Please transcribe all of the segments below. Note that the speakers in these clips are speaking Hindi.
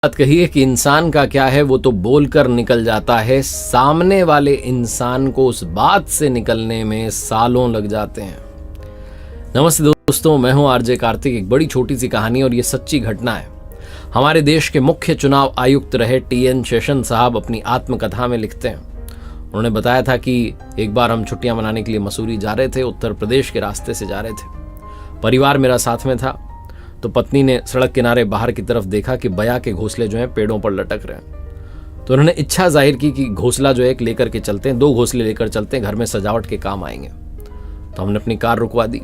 बात कही है कि इंसान का क्या है वो तो बोलकर निकल जाता है, सामने वाले इंसान को उस बात से निकलने में सालों लग जाते हैं। नमस्ते दोस्तों, मैं हूं आरजे कार्तिक। एक बड़ी छोटी सी कहानी और ये सच्ची घटना है। हमारे देश के मुख्य चुनाव आयुक्त रहे टी.एन. शेषन साहब अपनी आत्मकथा में लिखते हैं। उन्होंने बताया था कि एक बार हम छुट्टियां मनाने के लिए मसूरी जा रहे थे, उत्तर प्रदेश के रास्ते से जा रहे थे। परिवार मेरा साथ में था। तो पत्नी ने सड़क किनारे बाहर की तरफ देखा कि बया के घोंसले जो हैं पेड़ों पर लटक रहे हैं। तो उन्होंने इच्छा जाहिर की कि घोंसला जो है एक लेकर के चलते हैं, 2 घोंसले लेकर चलते हैं, घर में सजावट के काम आएंगे। तो हमने अपनी कार रुकवा दी,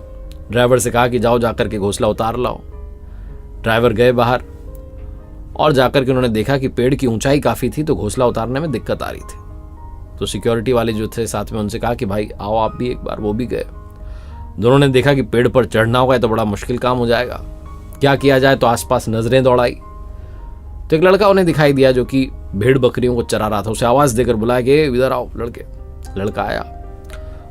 ड्राइवर से कहा कि जाओ जाकर के घोंसला उतार लाओ। ड्राइवर गए बाहर और जाकर के उन्होंने देखा कि पेड़ की ऊंचाई काफ़ी थी, तो घोंसला उतारने में दिक्कत आ रही थी। तो सिक्योरिटी वाले जो थे साथ में, उनसे कहा कि भाई आओ आप भी एक बार। वो भी गए। दोनों ने देखा कि पेड़ पर चढ़ना होगा तो बड़ा मुश्किल काम हो जाएगा, क्या किया जाए। तो आसपास नजरें दौड़ाई तो एक लड़का उन्हें दिखाई दिया जो कि भेड़ बकरियों को चरा रहा था। उसे आवाज देकर बुलाया कि इधर आओ लड़के। लड़का आया,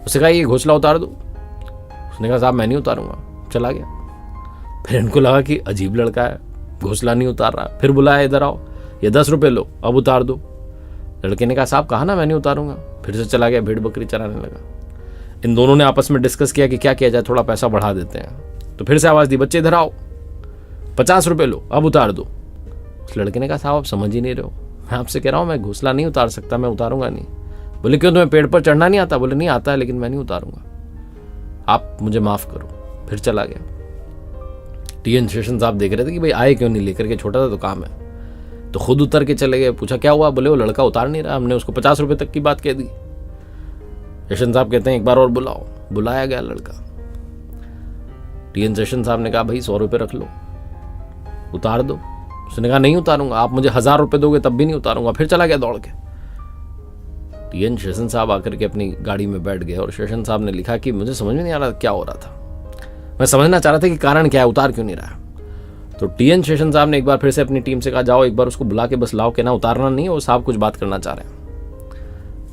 उसे कहा ये घोंसला उतार दो। उसने कहा साहब मैं नहीं उतारूंगा, चला गया। फिर इनको लगा कि अजीब लड़का है, घोंसला नहीं उतार रहा। फिर बुलाया इधर आओ, ये 10 रुपये लो, अब उतार दो। लड़के ने कहा साहब कहा ना मैं नहीं उतारूंगा। फिर से चला गया, भेड़ बकरी चराने लगा। इन दोनों ने आपस में डिस्कस किया कि क्या किया जाए, थोड़ा पैसा बढ़ा देते हैं। तो फिर से आवाज दी, बच्चे इधर आओ, 50 रुपये लो, अब उतार दो। उस लड़के ने कहा साहब आप समझ ही नहीं रहे हो, मैं आपसे कह रहा हूँ मैं घोंसला नहीं उतार सकता, मैं उतारूंगा नहीं। बोले क्यों, तुम्हें पेड़ पर चढ़ना नहीं आता? बोले नहीं आता है, लेकिन मैं नहीं उतारूंगा, आप मुझे माफ करो। फिर चला गया। टी.एन. शेषन साहब देख रहे थे कि भाई आए क्यों नहीं, लेकर के छोटा सा तो काम है। तो खुद उतर के चले गए। पूछा क्या हुआ? बोले वो लड़का उतार नहीं रहा, हमने उसको 50 रुपये तक की बात कह दी। शेषन साहब कहते हैं एक बार और बुलाओ। बुलाया गया लड़का। टी.एन. शेषन साहब ने कहा भाई 100 रुपये रख लो, उतार दो। उसने कहा नहीं उतारूंगा, आप मुझे 1000 रुपये दोगे तब भी नहीं उतारूंगा। फिर चला गया दौड़ के। टी.एन. शेषन साहब आकर के अपनी गाड़ी में बैठ गए और शेषन साहब ने लिखा कि मुझे समझ में नहीं आ रहा क्या हो रहा था, मैं समझना चाह रहा था कि कारण क्या है, उतार क्यों नहीं रहा। तो टी.एन. शेषन साहब ने एक बार फिर से अपनी टीम से कहा जाओ एक बार उसको बुला के बस लाओ, कहना उतारना नहीं है, वो साहब कुछ बात करना चाह रहे हैं।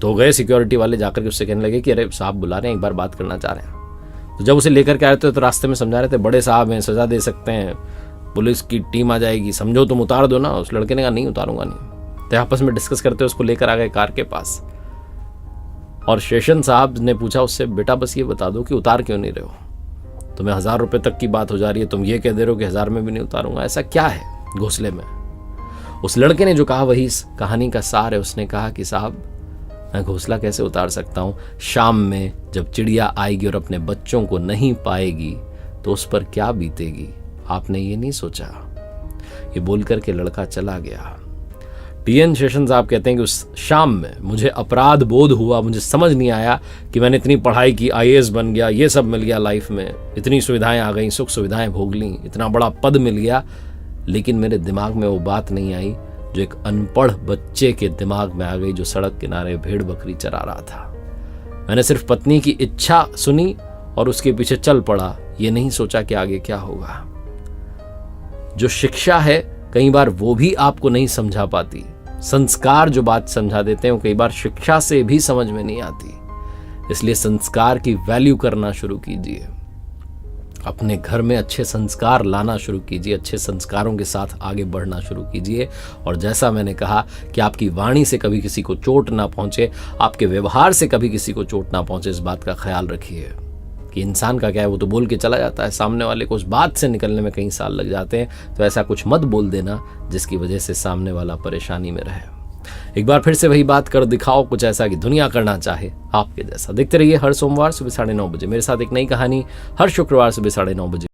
तो गए सिक्योरिटी वाले, जाकर के उससे कहने लगे कि अरे साहब बुला रहे हैं, एक बार बात करना चाह रहे हैं। तो जब उसे लेकर के आए थे तो रास्ते में समझा रहे थे बड़े साहब हैं, सजा दे सकते हैं, पुलिस की टीम आ जाएगी, समझो तुम उतार दो ना। उस लड़के ने कहा नहीं उतारूंगा नहीं। तो आपस में डिस्कस करते उसको लेकर आ गए कार के पास। और शेषन साहब ने पूछा उससे, बेटा बस ये बता दो कि उतार क्यों नहीं रहे हो, तुम्हें 1000 रुपये तक की बात हो जा रही है, तुम ये कह दे रहे हो कि 1000 में भी नहीं उतारूंगा, ऐसा क्या है घोंसले में? उस लड़के ने जो कहा वही इस कहानी का सार है। उसने कहा कि साहब मैं घोंसला कैसे उतार सकता हूँ, शाम में जब चिड़िया आएगी और अपने बच्चों को नहीं पाएगी तो उस पर क्या बीतेगी, आपने ये नहीं सोचा। ये बोलकर के लड़का चला गया। टी.एन. शेषन साहब कहते हैं कि उस शाम में मुझे अपराध बोध हुआ, मुझे समझ नहीं आया कि मैंने इतनी पढ़ाई की, IAS बन गया, ये सब मिल गया लाइफ में, इतनी सुविधाएं आ गई, सुख सुविधाएं भोग ली, इतना बड़ा पद मिल गया, लेकिन मेरे दिमाग में वो बात नहीं आई जो एक अनपढ़ बच्चे के दिमाग में आ गई जो सड़क किनारे भेड़ बकरी चरा रहा था। मैंने सिर्फ पत्नी की इच्छा सुनी और उसके पीछे चल पड़ा, ये नहीं सोचा कि आगे क्या होगा। जो शिक्षा है कई बार वो भी आपको नहीं समझा पाती, संस्कार जो बात समझा देते हैं वो कई बार शिक्षा से भी समझ में नहीं आती। इसलिए संस्कार की वैल्यू करना शुरू कीजिए, अपने घर में अच्छे संस्कार लाना शुरू कीजिए, अच्छे संस्कारों के साथ आगे बढ़ना शुरू कीजिए। और जैसा मैंने कहा कि आपकी वाणी से कभी किसी को चोट ना पहुंचे, आपके व्यवहार से कभी किसी को चोट ना पहुंचे, इस बात का ख्याल रखिए कि इंसान का क्या है, वो तो बोल के चला जाता है, सामने वाले को उस बात से निकलने में कई साल लग जाते हैं। तो ऐसा कुछ मत बोल देना जिसकी वजह से सामने वाला परेशानी में रहे। एक बार फिर से वही बात कर दिखाओ, कुछ ऐसा कि दुनिया करना चाहे आपके जैसा। देखते रहिए हर सोमवार सुबह 9:30 बजे मेरे साथ एक नई कहानी, हर शुक्रवार सुबह 9:30 बजे।